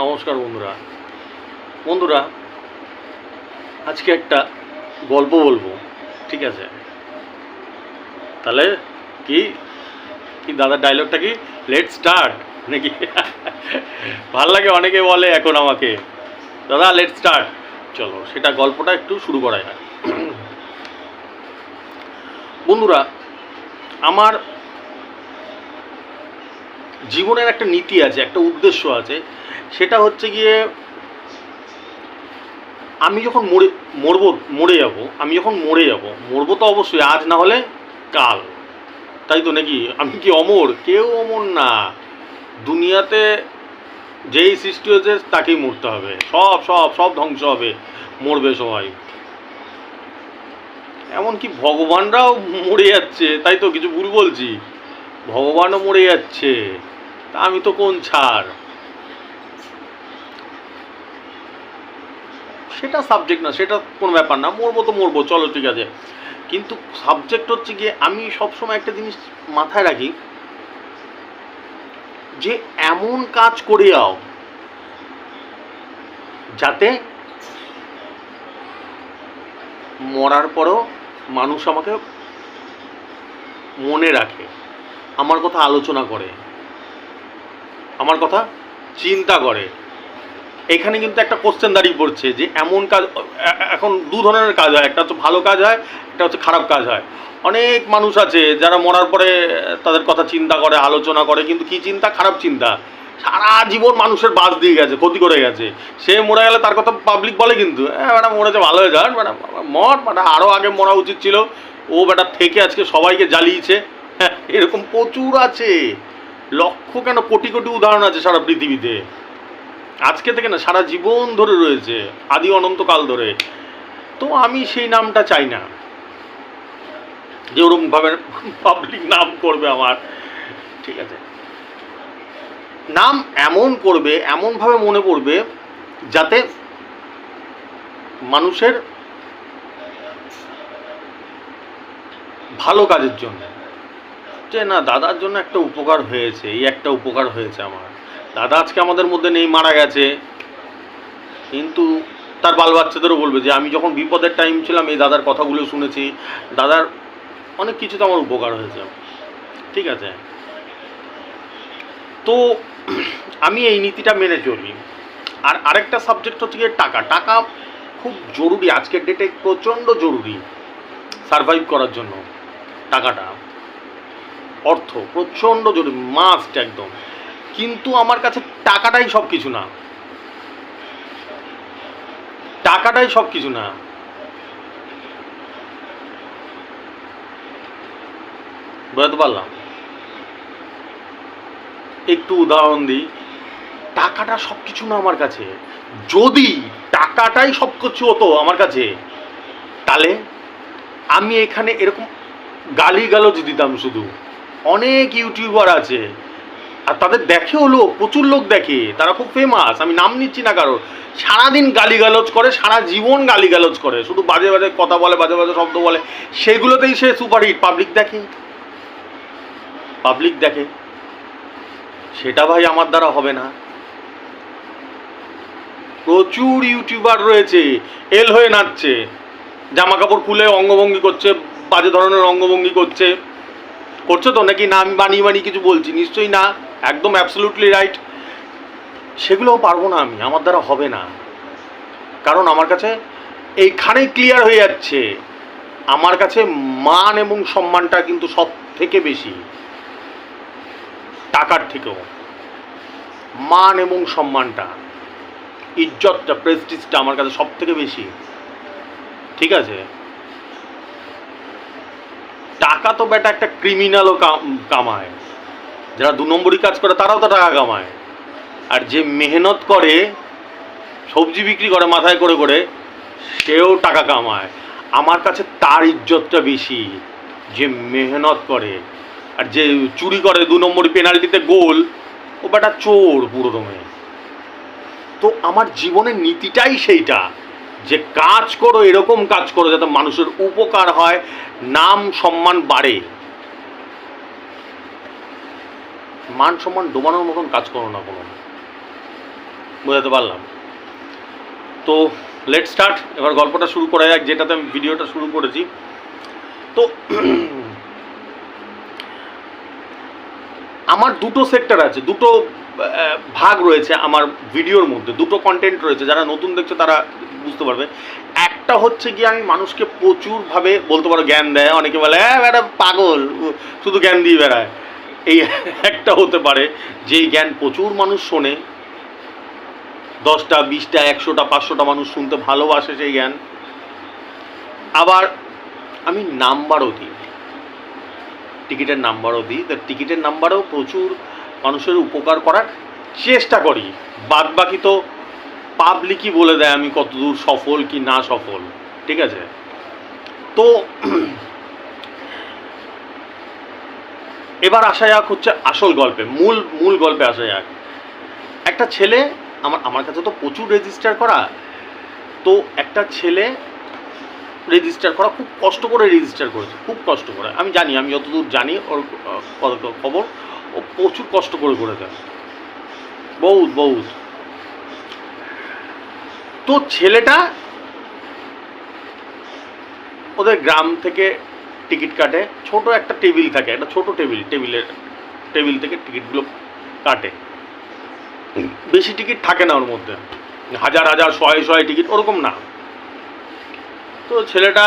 নমস্কার বন্ধুরা। বন্ধুরা, আজকে একটা গল্প বলবো, ঠিক আছে? তাহলে কি কি দাদার ডায়লগটা কি, লেট স্টার্ট নাকি? ভাল লাগে, অনেকে বলে এখন আমাকে, দাদা লেট স্টার্ট। চলো সেটা গল্পটা একটু শুরু করা যায়। বন্ধুরা, আমার জীবনের একটা নীতি আছে, একটা উদ্দেশ্য আছে। সেটা হচ্ছে গিয়ে, আমি যখন মরে যাব, মরবো তো অবশ্যই, আজ না হলে কাল, তাই তো নাকি? আমি কি অমর? কেউ অমর না। দুনিয়াতে যেই সৃষ্টি হয়েছে তাকেই মরতে হবে। সব সব সব ধ্বংস হবে, মরবে সবাই। এমনকি ভগবানরাও মরে যাচ্ছে, তাই তো? কিছু ভুল বলছি? ভগবানও মরে যাচ্ছে, তা আমি তো কোন ছাড়? সেটা সাবজেক্ট না, সেটা কোনো ব্যাপার না। মরবো তো মরবো, চলো ঠিক আছে। কিন্তু সাবজেক্ট হচ্ছে গিয়ে, আমি সবসময় একটা জিনিস মাথায় রাখি, যে এমন কাজ করে যাও যাতে মরার পরও মানুষ আমাকে মনে রাখে, আমার কথা আলোচনা করে, আমার কথা চিন্তা করে। এখানে কিন্তু একটা কোশ্চেন দাঁড়িয়ে পড়ছে যে এমন কাজ, এখন দু ধরনের কাজ হয়, একটা হচ্ছে ভালো কাজ হয়, একটা হচ্ছে খারাপ কাজ হয়। অনেক মানুষ আছে যারা মরার পরে তাদের কথা চিন্তা করে, আলোচনা করে, কিন্তু কি চিন্তা? খারাপ চিন্তা। সারা জীবন মানুষের বাস দিয়ে গেছে, ক্ষতি করে গেছে। সে মরে গেলে তার কথা পাবলিক বলে, কিন্তু বেটা মরেছে, ভালো হয়ে যান, বেটা মর, বেটা আরও আগে মরা উচিত ছিল, ও বেটা থেকে আজকে সবাইকে জ্বালিয়েছে। হ্যাঁ, এরকম প্রচুর আছে, লক্ষ কেন কোটি কোটি উদাহরণ আছে সারা পৃথিবীতে। আজকে থেকে না, সারা জীবন ধরে রয়েছে, আদি অনন্তকাল ধরে। তো আমি সেই নামটা চাই না, যে ওরকমভাবে পাবলিক নাম করবে আমার, ঠিক আছে? নাম এমন করবে, এমনভাবে মনে পড়বে যাতে মানুষের ভালো কাজের জন্য, যে না দাদার জন্য একটা উপকার হয়েছে, এই একটা উপকার হয়েছে আমার। দাদা আজকে আমাদের মধ্যে নেই, মারা গেছে, কিন্তু তার বাল বাচ্চাদেরও বলবে যে আমি যখন বিপদের টাইম ছিলাম এই দাদার কথাগুলো শুনেছি, দাদার অনেক কিছুতে আমার উপকার হয়েছে, ঠিক আছে? তো আমি এই নীতিটা মেনে চলি। আর আরেকটা সাবজেক্ট হচ্ছে গিয়ে টাকা। টাকা খুব জরুরি, আজকের ডেটে প্রচণ্ড জরুরি সারভাইভ করার জন্য। টাকাটা, অর্থ প্রচণ্ড জরুরি, মাস্ট একদম। কিন্তু আমার কাছে টাকাটাই সব কিছু না, টাকাটাই সব কিছু না। বুঝতে পারলাম? একটু উদাহরণ দিই, টাকাটা সব কিছু না আমার কাছে। যদি টাকাটাই সব কিছু হতো আমার কাছে, তাহলে আমি এখানে এরকম গালিগালাজ দিতাম শুধু। অনেক ইউটিউবার আছে, আর তাদের দেখে হলো, প্রচুর লোক দেখে, তারা খুব ফেমাস, আমি নাম নিচ্ছি না কারোর, সারাদিন গালিগালাজ করে, সারা জীবন গালিগালাজ করে, শুধু বাজে বাজে কথা বলে, বাজে বাজে শব্দ বলে, সেগুলোতেই সে সুপারহিট। পাবলিক দেখে, পাবলিক দেখে। সেটা ভাই আমার দ্বারা হবে না। প্রচুর ইউটিউবার রয়েছে, এল হয়ে নাচছে, জামা কাপড় খুলে অঙ্গভঙ্গি করছে, বাজে ধরনের অঙ্গভঙ্গি করছে, করছে তো নাকি? না আমি বানিয়ে বানিয়ে কিছু বলছি? নিশ্চয়ই না, একদম অ্যাবসলিউটলি রাইট। সেগুলোও পারবো না আমি, আমার দ্বারা হবে না। কারণ আমার কাছে এইখানেই ক্লিয়ার হয়ে যাচ্ছে, আমার কাছে মান এবং সম্মানটা কিন্তু সব থেকে বেশি, টাকার থেকেও। মান এবং সম্মানটা, ইজ্জতটা, প্রেস্টিজটা আমার কাছে সব থেকে বেশি, ঠিক আছে? টাকা তো বেটা একটা ক্রিমিনালও কামায়, যারা দু নম্বরই কাজ করে তারাও তো টাকা কামায়। আর যে মেহনত করে, সবজি বিক্রি করে মাথায় করে করে, সেও টাকা কামায়। আমার কাছে তার ইজ্জতটা বেশি, যে মেহনত করে। আর যে চুরি করে, দু নম্বরই পেনাল্টিতে গোল, ও বেটা চোর পুরো দমে। তো আমার জীবনের নীতিটাই সেইটা, যে কাজ করো, এরকম কাজ করো যাতে মানুষের উপকার হয়, নাম সম্মান বাড়ে। মান সম্মান ডোবানোর মতন কাজ করো না কোনো। বোঝাতে পারলাম? তো লেট স্টার্ট, এবার গল্পটা শুরু করা যাক, যেটাতে আমি ভিডিওটা শুরু করেছি। তো আমার দুটো সেক্টর আছে, দুটো ভাগ রয়েছে আমার ভিডিওর মধ্যে, দুটো কন্টেন্ট রয়েছে। যারা নতুন দেখছে তারা বুঝতে পারবে। একটা হচ্ছে গিয়ে আমি মানুষকে প্রচুরভাবে বলতে পারো জ্ঞান দেয়, অনেকে বলে হ্যাঁ বেটা পাগল শুধু জ্ঞান দিয়ে বেড়ায়, এই একটা হতে পারে। যেই জ্ঞান প্রচুর মানুষ শোনে, 10টা 20টা 100টা 500টা মানুষ শুনতে ভালোবাসে সেই জ্ঞান। আবার আমি নাম্বারও দিই, টিকিটের নাম্বারও দিই। তো টিকিটের নাম্বারেও প্রচুর মানুষের উপকার করার চেষ্টা করি। বাদ বাকি তো পাবলিকই বলে দেয় আমি কতদূর সফল কি না সফল, ঠিক আছে? তো এবার আসা যাক হচ্ছে আসল গল্পে, মূল গল্পে আসা যাক। একটা ছেলে, আমার কাছে তো প্রচুর রেজিস্টার করা। তো একটা ছেলে রেজিস্টার করা, খুব কষ্ট করে রেজিস্টার করেছে, খুব কষ্ট করে। আমি জানি, আমি যতদূর জানি ওর খবর, ও প্রচুর কষ্ট করে দেয়, বহুত। তো ছেলেটা ওদের গ্রাম থেকে টিকিট কাটে, ছোট একটা টেবিল থাকে, একটা ছোট টেবিল থেকে টিকিটগুলো কাটে। বেশি টিকিট থাকে না ওর মধ্যে, হাজার শয়ে টিকিট ওরকম না। তো ছেলেটা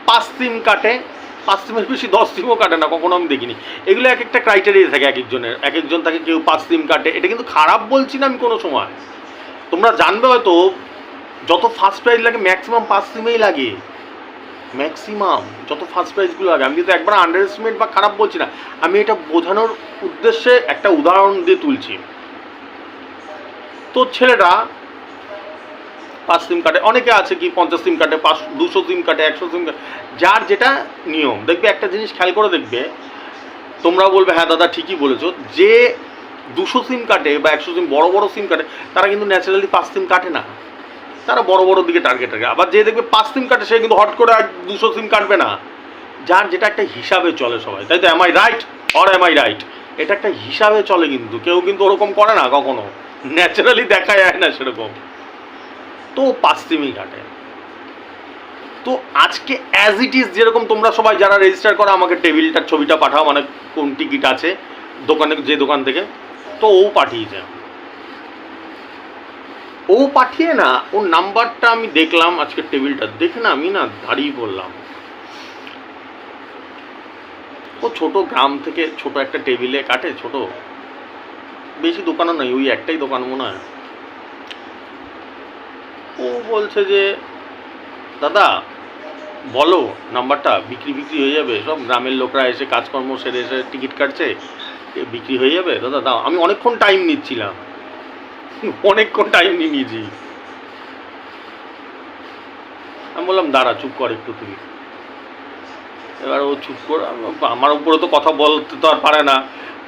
5 সিম কাটে, 5 সিমের বেশি 10 সিমও কাটে না, কখনো আমি দেখিনি। এগুলো এক একটা ক্রাইটেরিয়া থাকে এক একজনের, এক একজন থাকে, কেউ 5 সিম কাটে। এটা কিন্তু খারাপ বলছি না আমি কোনো সময়, তোমরা জানবে হয়তো যত ফার্স্ট প্রাইজ লাগে ম্যাক্সিমাম 5 সিমেই লাগে, ম্যাক্সিমাম যত ফার্স্ট প্রাইজগুলো লাগে। আমি কিন্তু একবার আন্ডার এস্টিমেট বা খারাপ বলছি না, আমি এটা বোঝানোর উদ্দেশ্যে একটা উদাহরণ দিয়ে তুলছি। তো ছেলেটা 5 সিম কাটে, অনেকে আছে কি 50 সিম কাটে, 200 সিম কাটে, 100 সিম কাটে, যার যেটা নিয়ম। দেখবে একটা জিনিস খেয়াল করে দেখবে, তোমরা বলবে হ্যাঁ দাদা ঠিকই বলেছো, যে 200 সিম কাটে বা 100 সিম, বড় সিম কাটে, তারা কিন্তু ন্যাচারালি 5 সিম কাটে না, তারা বড় দিকে টার্গেট রাখে। আবার যে দেখবে 5 সিম কাটে, সে কিন্তু হট করে 200 সিম কাটবে না। যার যেটা একটা হিসাবে চলে সবাই, তাই তো? Am I right or am I right? এটা একটা হিসাবে চলে, কিন্তু কেউ কিন্তু ওরকম করে না কখনো, ন্যাচারালি দেখা যায় না সেরকম। তো 5 সিমই কাটে। তো আজকে অ্যাজ ইট ইজ, যেরকম তোমরা সবাই যারা রেজিস্টার করো আমাকে টেবিলটার ছবিটা পাঠাও, মানে কোন টিকিট আছে দোকানে, যে দোকান থেকে। তো ও পাঠিয়েছে, ও পাঠিয়ে না, ওর নাম্বারটা আমি দেখলাম আজকে, টেবিলটা দেখে না আমি না দাঁড়িয়ে পড়লাম। ও ছোট গ্রাম থেকে ছোট একটা টেবিলে কাটে, ছোট, বেশি দোকানও নয়, ওই একটাই দোকান মনে হয়। ও বলছে যে দাদা বলো নাম্বারটা, বিক্রি হয়ে যাবে, সব গ্রামের লোকরা এসে কাজকর্ম সেরে এসে টিকিট কাটছে, বিক্রি হয়ে যাবে দাদা দাও। আমি অনেকক্ষণ টাইম নিচ্ছিলাম, অনেকক্ষণ টাইম নিয়েছি। আমি বললাম দাঁড়া, চুপ কর একটু তুই। এবার ও চুপ করে, আমার উপরে তো কথা বলতে তো আর পারে না,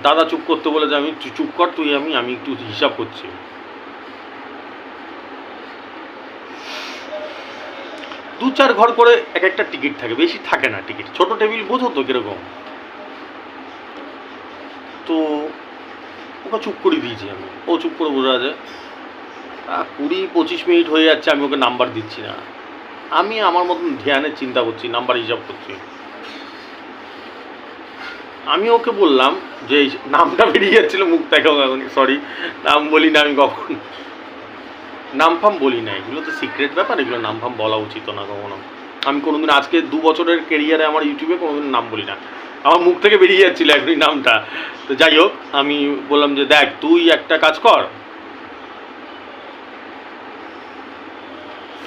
দাদা চুপ করতে বলে যে আমি চুপ কর তুই, আমি একটু হিসাব করছি। 2-4 ঘর করে এক একটা টিকিট থাকে, বেশি থাকে না টিকিট, ছোট টেবিল, বোঝো তো কিরকম। তো ওকে চুপ করে দিয়েছি আমি, ও চুপ করে বোঝা আছে। 20-25 মিনিট হয়ে যাচ্ছে, আমি ওকে নাম্বার দিচ্ছি না। আমি আমার মতন ধ্যানে চিন্তা করছি, নাম্বার হিসাব করছি। আমি ওকে বললাম যে নামটা বেরিয়ে যাচ্ছিল মুখ থেকে, সরি নাম বলি না আমি কখন, নাম ফাম বলি না, এগুলো তো সিক্রেট ব্যাপার, এগুলো নাম ফাম বলা উচিত না কখনো। আমি কোনোদিন, আজকে 2 বছরের কেরিয়ারে আমার ইউটিউবে কোনোদিন নাম বলি না, আমার মুখ থেকে বেরিয়ে যাচ্ছিলো এখনই নামটা। তো যাই হোক, আমি বললাম যে দেখ তুই একটা কাজ কর,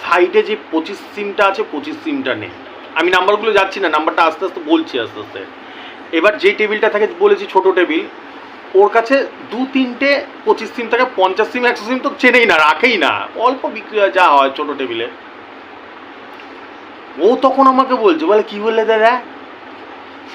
সাইডে যে 25 সিমটা আছে 25 সিমটা নেই। আমি নাম্বারগুলো যাচ্ছি না, নাম্বারটা আস্তে আস্তে বলছি আস্তে আস্তে। এবার যে টেবিলটা থাকে বলেছি ছোট টেবিল, ওর কাছে 2-3টে 25 সিম থাকে, 50 সিম 100 সিম তো চেনেই না, রাখেই না, অল্প বিক্রি হয় যা হয় ছোট টেবিলে। ও তখন আমাকে বলছে, বলে কি বললে দাদা,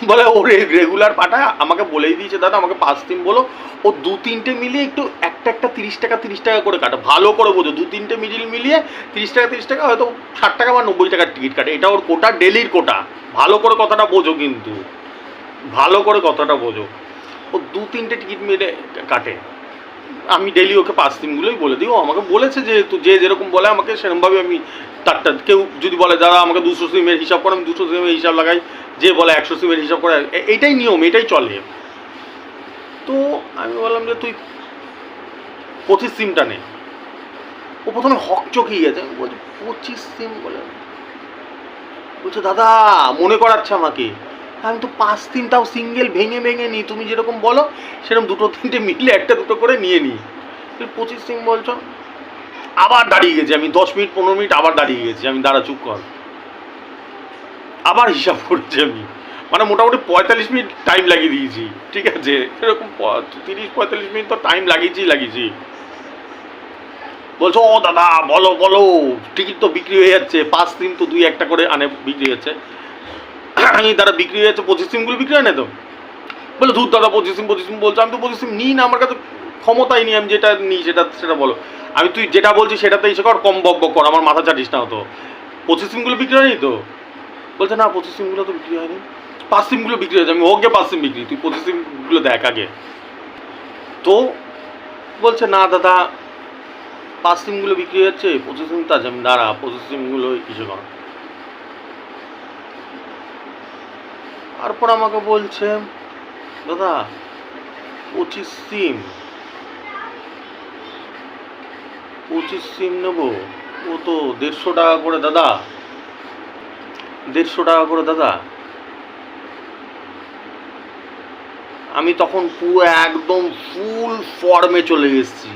বলে ও রেগুলার পাঠা, আমাকে বলেই দিয়েছে দাদা আমাকে 5 সিম বলো, ও 2-3টে মিলিয়ে একটু একটা 30 টাকা করে কাটে, ভালো করে বোঝো, 2-3টে মিলিয়ে 30 টাকা হয়তো 60 টাকা বা 90 টাকার টিকিট কাটে। এটা ওর কোটা, ডেলির কোটা, ভালো করে কথাটা বোঝো, কিন্তু ভালো করে কথাটা বোঝো। ও 2-3টে টিকিট মিলে কাটে। আমি ডেলি ওকে 5 সিমগুলোই বলে দিই, ও আমাকে বলেছে যে যে যেরকম বলে আমাকে সেরকমভাবে আমি তারটা, কেউ যদি বলে দাদা আমাকে 200 সিমের হিসাব করে, আমি 200 সিমের হিসাব লাগাই, যে বলে 100 সিমের হিসাব করে, এইটাই নিয়ম, এটাই চলে। তো আমি বললাম যে তুই 25 সিমটা নে। ও প্রথমে হকচকিয়ে গেছে, আমি বলছি 25 সিম বলে, বলছে দাদা মনে করাচ্ছে আমাকে, আমি তো 5 সিমটাও সিঙ্গেল ভেঙে ভেঙে নিই, তুমি যেরকম বলো সেরকম 2-3টে মিলে 1-2 করে নিয়ে নিই, 25 সিম বলছো। আবার দাঁড়িয়ে গেছি আমি 10 মিনিট 15 মিনিট, আবার দাঁড়িয়ে গেছি আমি, দাঁড়া চুপ কর। আবার হিসাব করেছি আমি, মানে মোটামুটি 45 মিনিট টাইম লাগিয়ে দিয়েছি, ঠিক আছে, এরকম 30-45 মিনিট তো টাইম লাগিয়েছি। বলছো ও দাদা বলো বলো, টিকিট তো বিক্রি হয়ে যাচ্ছে, 5 সিম তো 2-1টা করে আনে বিক্রি হচ্ছে। আমি দাদা বিক্রি হয়ে যাচ্ছে, 25 সিমগুলো বিক্রি হয় না তো? বলে ধূর দাদা 25 সিম বলছো, আমি তো 25 সিম নিই না, আমার কাছে ক্ষমতাই নেই, আমি যেটা নিই সেটা বলো। আমি তুই যেটা বলছিস সেটাতে এসে কর, কম বক কর, আমার মাথা চাটিস না হতো। 25 সিমগুলো বিক্রি হয়নি তো? বলছে না 25 সিমগুলো তো বিক্রি হয়নি, 5 সিমগুলো বিক্রি হয়েছে। আমি ওকে 5 সিম বিক্রি, তুই 25 সিমগুলো দেখ আগে। তো বলছে না দাদা 5 সিমগুলো বিক্রি হচ্ছে, 25 সিম তো আছে। আমি দাঁড়া 25 সিমগুলো ইসে কর। তারপর আমাকে বলছে দাদা 25 সিম নেবো, ও তো 150 টাকা করে দাদা, 150 টাকা করে দাদা। আমি তখন পুরো একদম ফুল ফর্মে চলে এসেছি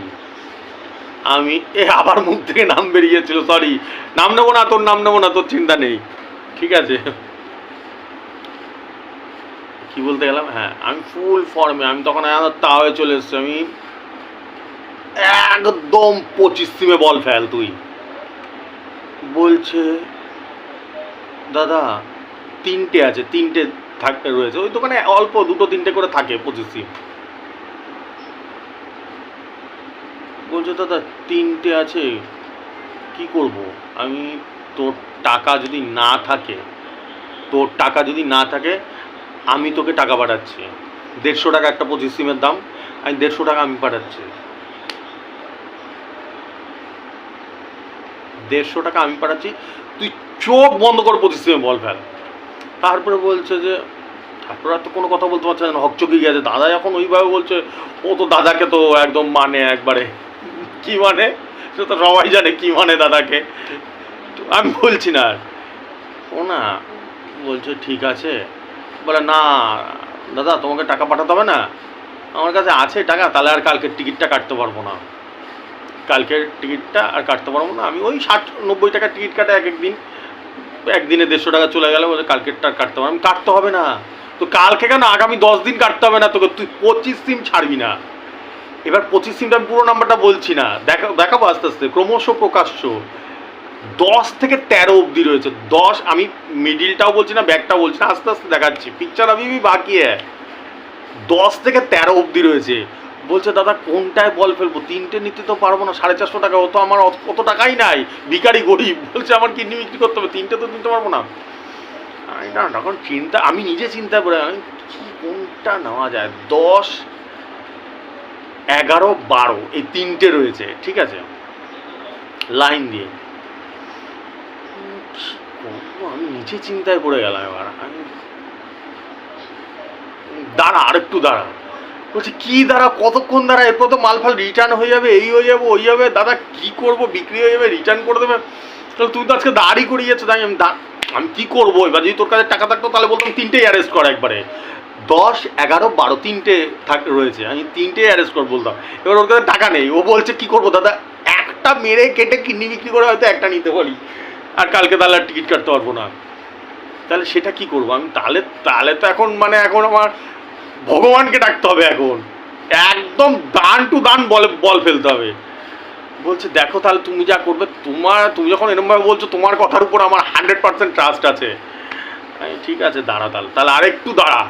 আমি। আবার মুখ থেকে নাম বেরিয়েছিল, সরি, নাম নেবো না তোর চিন্তা নেই, ঠিক আছে। কি বলতে গেলাম, হ্যাঁ আমি ফুল ফর্মে, আমি তখন তাওয়ে চলে এসেছি আমি, একদম 25 সিমে বল ফেল তুই। বলছে দাদা 3টে আছে, 3টে থাকতে রয়েছে ওই দোকানে, অল্প 2-3টে করে থাকে 25 সিম। বলছে দাদা 3টে আছে, কি করব আমি? তোর টাকা যদি না থাকে, আমি তোকে টাকা পাঠাচ্ছি, 150 টাকা একটা 25 সিমের দাম, আমি 150 টাকা আমি পাঠাচ্ছি, 150 টাকা আমি পাঠাচ্ছি, তুই চোখ বন্ধ করে 25 সিমে বল ফেল। তারপরে বলছে যে, তারপরে আর তো কোনো কথা বলতে পারছে না, হকচকিয়ে গেছে। দাদা এখন ওইভাবে বলছে, ও তো দাদাকে তো একদম মানে একবারে, কি মানে সে তো সবাই জানে কি মানে দাদাকে। আমি বলছি না, ও না বলছে ঠিক আছে, বলে না দাদা তোমাকে টাকা পাঠাতে হবে না, আমার কাছে আছে টাকা, তাহলে আর কালকের টিকিটটা কাটতে পারবো না, আমি ওই 60-90 টাকার টিকিট কাটা একদিনে 150 টাকা চলে গেলে, বলে কালকেরটা কাটতে পারবো। আমি কাটতে হবে না তো, কালকে কেন, আগামী 10 দিন কাটতে হবে না তোকে, তুই 25 সিম ছাড়বি না। এবার 25 সিমটা আমি পুরো নাম্বারটা বলছি না, দেখাবো আস্তে আস্তে, ক্রমশ প্রকাশ্য 10 থেকে 13 অবধি রয়েছে। 10, আমি মিডিলটাও বলছি না, ব্যাকটাও বলছি না, আস্তে আস্তে দেখাচ্ছি, পিকচার আমি বাকি 10 থেকে 13 অবধি রয়েছে। বলছে দাদা কোনটায় বল ফেলবো, 3টে নিতে তো পারবো না, 450 টাকা, ও তো আমার অত টাকাই নাই, ভিখারি গরিব। বলছে আমার কিডনি বিক্রি করতে হবে, 3টে তো নিতে পারবো না। না তখন আমি নিজে চিন্তা করে, আমি কোনটা নেওয়া যায়, 10, 11, 12 এই 3টে রয়েছে, ঠিক আছে, লাইন দিয়ে। আমি নিচে চিন্তায় পড়ে গেলাম। এবার আমি দাঁড়া, আরেকটু দাঁড়া। বলছি কি দাঁড়া, কতক্ষণ দাঁড়া, এরপর তো মাল ফাল রিটার্ন হয়ে যাবে, এই হয়ে যাবে ওই হবে, দাদা কি করবো, বিক্রি হয়ে যাবে, রিটার্ন করে দেবে, তাহলে তুই তো আজকে দাঁড়ি করিয়ে যাচ্ছ, তাই আমি কি করবো? এবার যদি তোর কাছে টাকা থাকতো তাহলে বলতাম 3টেই অ্যারেস্ট কর একবারে, 10, 11, 12 3টে রয়েছে, আমি 3টেই অ্যারেস্ট কর বলতাম। এবার ওর কাছে টাকা নেই, ও বলছে কি করবো দাদা, একটা মেরে কেটে কিডনি বিক্রি করে হয়তো একটা নিতে পারি, আর কালকে তাহলে আর টিকিট কাটতে পারবো না, তাহলে সেটা কি করবো আমি? তাহলে তো এখন মানে এখন আমার ভগবানকে ডাকতে হবে, এখন একদম দান টু দান বল ফেলতে হবে। বলছে দেখো তাহলে তুমি যা করবে, তুমি যখন এরকমভাবে বলছো, তোমার কথার উপর আমার 100% ট্রাস্ট আছে। ঠিক আছে দাঁড়া, তাহলে আরেকটু দাঁড়া,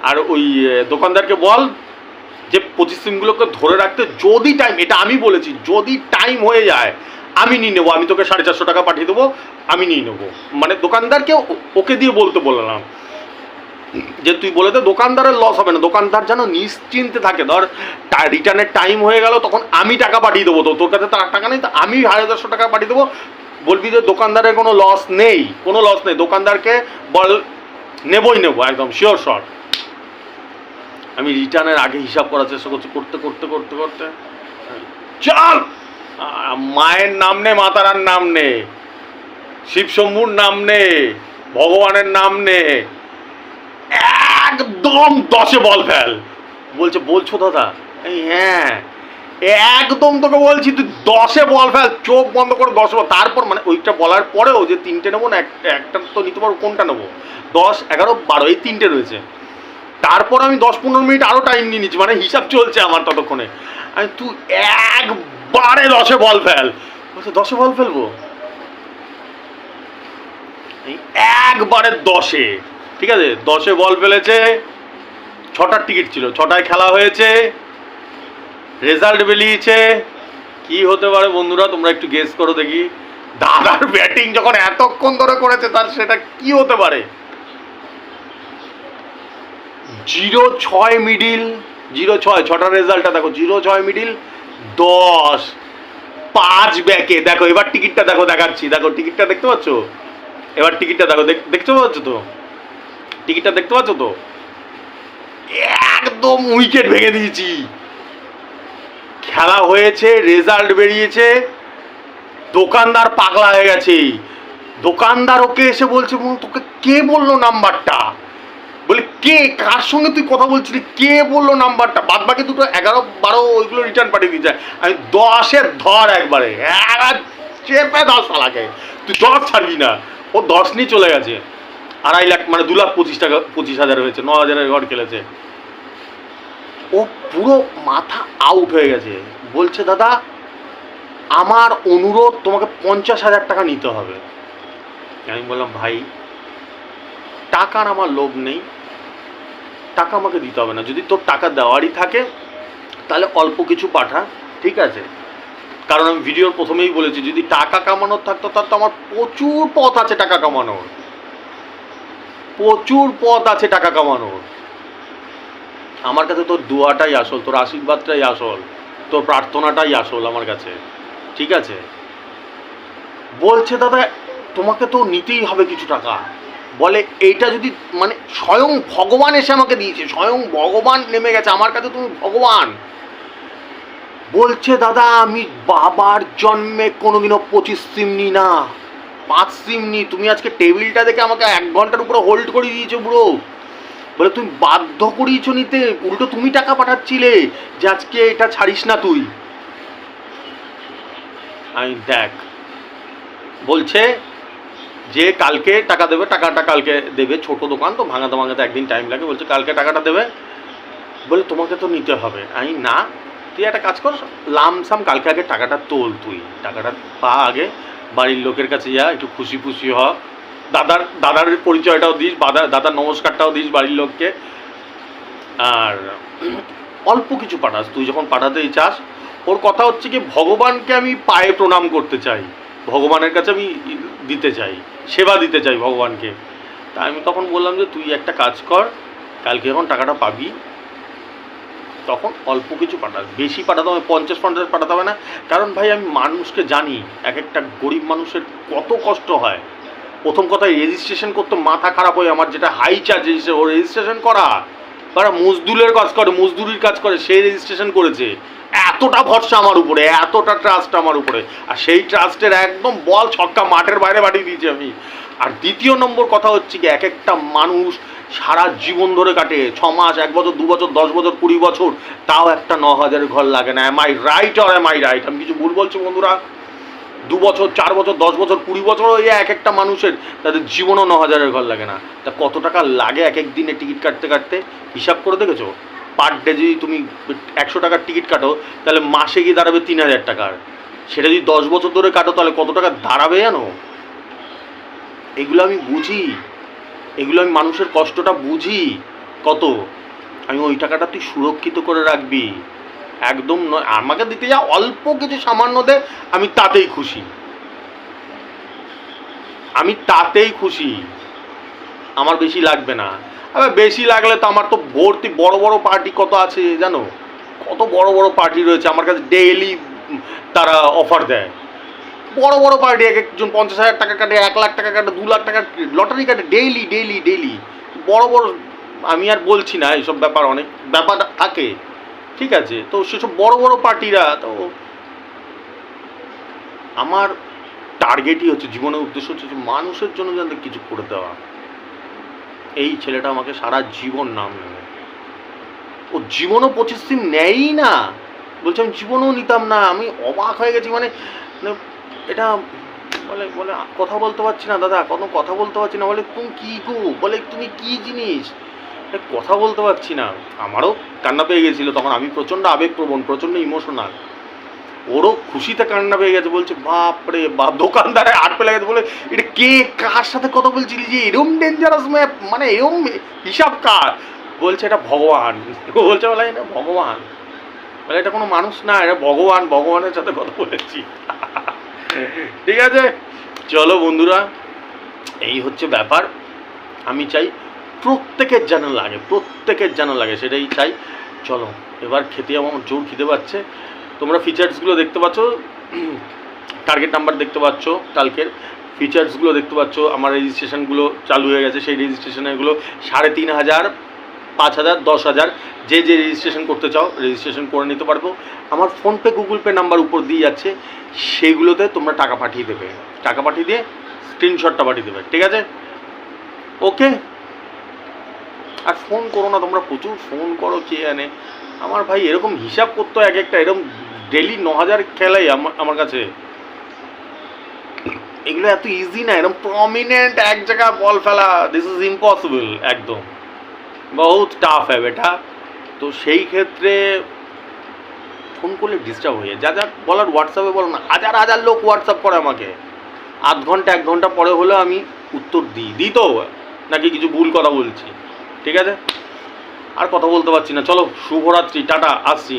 আর ওই দোকানদারকে বল যে 25 সিমগুলোকে ধরে রাখতে, যদি টাইম, এটা আমি বলেছি, যদি টাইম হয়ে যায় আমি নিয়ে নেবো, আমি তোকে 450 টাকা পাঠিয়ে দেবো, আমি নিয়ে নেবো, মানে দোকানদারকে ওকে দিয়ে বলতে বললাম। যে তুই বলে দে দোকানদারের লস হবে না, দোকানদার যেন নিশ্চিন্তে থাকে। ধর রিটার্নের টাইম হয়ে গেল, তখন আমি টাকা পাঠিয়ে দেবো, তো তোর কাছে তার টাকা নেই, তো আমি 1,500 টাকা পাঠিয়ে দেবো। বলবি যে দোকানদারের কোনো লস নেই, কোনো লস নেই, দোকানদারকে বল নেবই নেবো, একদম শিওর শট। আমি রিটার্নের আগে হিসাব করার চেষ্টা করছি, করতে করতে করতে করতে চল, মায়ের নাম নে, মাতারার নাম নে, শিবশম্ভুর নাম নে, ভগবানের নাম নে, একদম 10-এ বল ফেল। বলছে বলছো দাদা? এই হ্যাঁ, একদম তোকে বলছি তুই 10-এ বল ফেল, চোখ বন্ধ করে 10 বল। তারপর মানে ওইটা বলার পরেও যে 3টে নেবো না, একটা তো নিতে পারবো, কোনটা নেবো? 10, 11, 12 এই 3টে রয়েছে। তারপর আমি 10-15 মিনিট আরও টাইম নিয়ে নিচ্ছি, মানে হিসাব চলছে আমার ততক্ষণে। আমি তুই একবারে 10-এ বল ফেল। বলছে 10-এ বল ফেলবো? একবারে 10-এ, ঠিক আছে, 10-এ বল ফেলেছে। 6টার টিকিট ছিল, 6টায় খেলা হয়েছে, রেজাল্ট বেরিয়েছে। কি হতে পারে বন্ধুরা, তোমরা একটু গেস করো দেখি। দাদার ব্যাটিং যখন এতক্ষণ ধরে করেছে, তার সেটা কি হতে পারে? 0-6 মিডিল, 0-6, 6টার রেজাল্টটা দেখো, 0-6 মিডিল, 10, 5 ব্যাকে। দেখো এবার টিকিটটা দেখো, দেখাচ্ছি, দেখো টিকিটটা দেখতে পাচ্ছ? এবার টিকিটটা দেখো, দেখতে পাচ্ছ তো? টিকিটটা দেখতে পাচ্ছ তো? একদম উইকেট ভেঙে দিয়েছি। খেলা হয়েছে, রেজাল্ট বেরিয়েছে, দোকানদার পাগলা হয়ে গেছে। দোকানদার ওকে এসে বলছে, তোকে কে বললো নাম্বারটা? বলে কে, কার সঙ্গে তুই কথা বলছিলি, কে বললো নাম্বারটা? বাদ বাকি দুটো 11, 12 ওইগুলো রিটার্ন পাঠিয়ে দিয়ে যায়। আমি 10-এ ধর একবারে, চেপে 10 ফালাকে, তুই 10 ছাড়বি না। ও 10 নিয়ে চলে গেছে। 2.5 লাখ, মানে 2,25,000 হয়েছে, 9,000-এর ঘর খেলেছে। ও পুরো মাথা আউট হয়ে গেছে। বলছে দাদা আমার অনুরোধ, তোমাকে 50,000 টাকা নিতে হবে। আমি বললাম ভাই টাকার আমার লোভ নেই, টাকা আমাকে দিতে হবে না, যদি তোর টাকা দেওয়ারই থাকে তাহলে অল্প কিছু পাঠা, ঠিক আছে? কারণ আমি ভিডিওর প্রথমেই বলেছি, যদি টাকা কামানোর থাকতো তার তো আমার প্রচুর পথ আছে টাকা কামানোর, প্রচুর পথ আছে টাকা কামানোর। আমার কাছে তোর দোয়াটাই আসল, তোর আশীর্বাদটাই আসল, তোর প্রার্থনাটাই আসল আমার কাছে, ঠিক আছে? বলছে দাদা তোমাকে তো নিতেই হবে কিছু টাকা। বলে এইটা যদি মানে স্বয়ং ভগবান এসে আমাকে দিয়েছে, স্বয়ং ভগবান নেমে গেছে আমার কাছে, তুমি ভগবান। বলছে দাদা আমি বাবার জন্মে কোনোদিনও 25 সিম নি না, 5 সিম নি, তুমি আজকে টেবিলটা দেখে আমাকে 1 ঘন্টার উপরে হোল্ড করে দিয়েছো ব্রো। বলে তুমি বাধ্য করিয়েছো নিতে, উল্টো তুমি টাকা পাঠাচ্ছিলে যে আজকে এটা ছাড়িস না তুই। আমি দেখ, বলছে যে কালকে টাকা দেবে, টাকাটা কালকে দেবে, ছোট দোকান তো ভাঙাতে ভাঙাতে একদিন টাইম লাগে। বলছে কালকে টাকাটা দেবে, বলে তোমাকে তো নিতে হবে। আমি না, তুই একটা কাজ কর, লামসাম কালকে আগে টাকাটা তোল, তুই টাকাটা পা আগে, বাড়ির লোকের কাছে যা, একটু খুশি খুশি হ, দাদার পরিচয়টাও দিস, দাদার নমস্কারটাও দিস বাড়ির লোককে, আর অল্প কিছু পাঠাস, তুই যখন পাঠাতেই চাস। ওর কথা হচ্ছে কি ভগবানকে আমি পায়ে প্রণাম করতে চাই, ভগবানের কাছে আমি দিতে চাই, সেবা দিতে চাই ভগবানকে। তা আমি তখন বললাম যে তুই একটা কাজ কর, কালকে যখন টাকাটা পাবি তখন অল্প কিছু পাঠাস, বেশি পাঠাতে হবে, 50 পাঠাতে হবে না। কারণ ভাই আমি মানুষকে জানি, এক একটা গরিব মানুষের কত কষ্ট হয়। প্রথম কথায় রেজিস্ট্রেশন করতে মাথা খারাপ হয় আমার, যেটা হাই চার্জ ও রেজিস্ট্রেশন করা, তারা মজদুরের কাজ করে, মজদুরির কাজ করে, সেই রেজিস্ট্রেশন করেছে। এতটা ভরসা আমার উপরে, এতটা ট্রাস্ট আমার উপরে, আর সেই ট্রাস্টের একদম বল ছক্কা মাঠের বাইরে পাঠিয়ে দিয়েছি আমি। আর দ্বিতীয় নম্বর কথা হচ্ছে কি, এক একটা মানুষ সারা জীবন ধরে কাটে, 6 মাস, 1 বছর, 2 বছর, 10 বছর, 20 বছর, তাও একটা 9,000-এর ঘর লাগে না। Am I right or am I right? আমি কিছু ভুল বলছি বন্ধুরা? 2 বছর, 4 বছর, 10 বছর, 20 বছর ওই এক একটা মানুষের, তাদের জীবনও 9,000-এর ঘর লাগে না। তা কত টাকা লাগে এক এক দিনে টিকিট কাটতে কাটতে? হিসাব করে দেখেছো? পার ডে যদি তুমি 100 টাকার টিকিট কাটো, তাহলে মাসে গিয়ে দাঁড়াবে 3,000 টাকার। সেটা যদি 10 বছর ধরে কাটো, তাহলে কত টাকা দাঁড়াবে জানো? এগুলো আমি বুঝি, এগুলো আমি মানুষের কষ্টটা বুঝি কত। আমি ওই টাকাটা তুই সুরক্ষিত করে রাখবি, একদম নয় আমাকে দিতে যা, অল্প কিছু সামান্য দে, আমি তাতেই খুশি, আমি তাতেই খুশি, আমার বেশি লাগবে না। আবার বেশি লাগলে তো আমার তো ভর্তি বড় বড় পার্টি কত আছে জানো, কত বড় বড় পার্টি রয়েছে আমার কাছে, ডেইলি তারা অফার দেয়। বড় বড় পার্টি, এক একজন 50,000 টাকা কাটে, 1 লাখ টাকা কাটে, 2 লাখ টাকা লটারি কাটে ডেইলি ডেইলি ডেইলি। বড় বড়, আমি আর বলছি না এইসব ব্যাপার, অনেক ব্যাপার থাকে, ঠিক আছে। তো সেসব বড় বড় পার্টিরা তো, আমার টার্গেটই হচ্ছে, জীবনের উদ্দেশ্য হচ্ছে যে মানুষের জন্য যেন কিছু করে দেওয়া। এই ছেলেটা আমাকে সারা জীবন নাম নেবে, ও জীবনও 25 দিন নেয়ই না, বলছে আমি জীবনও নিতাম না। আমি অবাক হয়ে গেছি, মানে এটা বলে বলে কথা বলতে পারছি না দাদা, কোনো কথা বলতে পারছি না। বলে তুমি কী গো, বলে তুমি কী জিনিস, কথা বলতে পারছি না। আমারও কান্না পেয়ে গেছিলো তখন, আমি প্রচণ্ড আবেগপ্রবণ, প্রচণ্ড ইমোশনাল। ওরও খুশিতে কান্না পেয়ে গেছে, বলছে বাপরে বাপ। দোকানদারে আর পেলে গেছে, বলে এটা কে, কার সাথে কথা বলছিলি যে এরম ডেঞ্জারাস ম্যাপ, মানে এরম হিসাব কার? বলছে এটা ভগবান। বলছে বলে এটা ভগবান, বলে এটা কোনো মানুষ না, এটা ভগবান, ভগবানের সাথে কথা বলেছি। ঠিক আছে, চলো বন্ধুরা, এই হচ্ছে ব্যাপার। আমি চাই প্রত্যেকের যেন লাগে, প্রত্যেকের যেন লাগে, সেটাই চাই। চলো এবার খেতে যাবো, আমার জোর খিদে পাচ্ছে। তোমরা ফিচার্সগুলো দেখতে পাচ্ছ, টার্গেট নাম্বার দেখতে পাচ্ছ, কালকের ফিচার্সগুলো দেখতে পাচ্ছ। আমার রেজিস্ট্রেশনগুলো চালু হয়ে গেছে, সেই রেজিস্ট্রেশনগুলো 3,500, 5,000, 10,000 যে যে রেজিস্ট্রেশন করতে চাও রেজিস্ট্রেশন করে নিতে পারবো। আমার ফোনপে গুগল পে নাম্বার উপর দিয়ে যাচ্ছে, সেগুলোতে তোমরা টাকা পাঠিয়ে দেবে, টাকা পাঠিয়ে দিয়ে স্ক্রিনশটটা পাঠিয়ে দেবে, ঠিক আছে? ওকে, আর ফোন করো না তোমরা, প্রচুর ফোন করো, কে জানে। আমার ভাই এরকম হিসাব করতে হয়, এক একটা এরকম ডেলি 9,000 খেলাই আমার কাছে। এগুলো এত ইজি না, এরকম প্রমিনেন্ট এক জায়গায় বল ফেলা, দিস ইজ ইম্পসিবল, একদম বহুত টাফ है বেটা। তো সেই ক্ষেত্রে ফোন করলে ডিস্টার্ব হয়ে যায়, যা যা বলার হোয়াটসঅ্যাপে বলো না। হাজার হাজার লোক হোয়াটসঅ্যাপ করে আমাকে, আধ ঘন্টা 1 ঘন্টা পরে হলেও আমি উত্তর দিই তো, নাকি কিছু ভুল কথা বলছি? ঠিক আছে, আর কথা বলতে পারছি না। চলো শুভরাত্রি, টাটা, আসছি।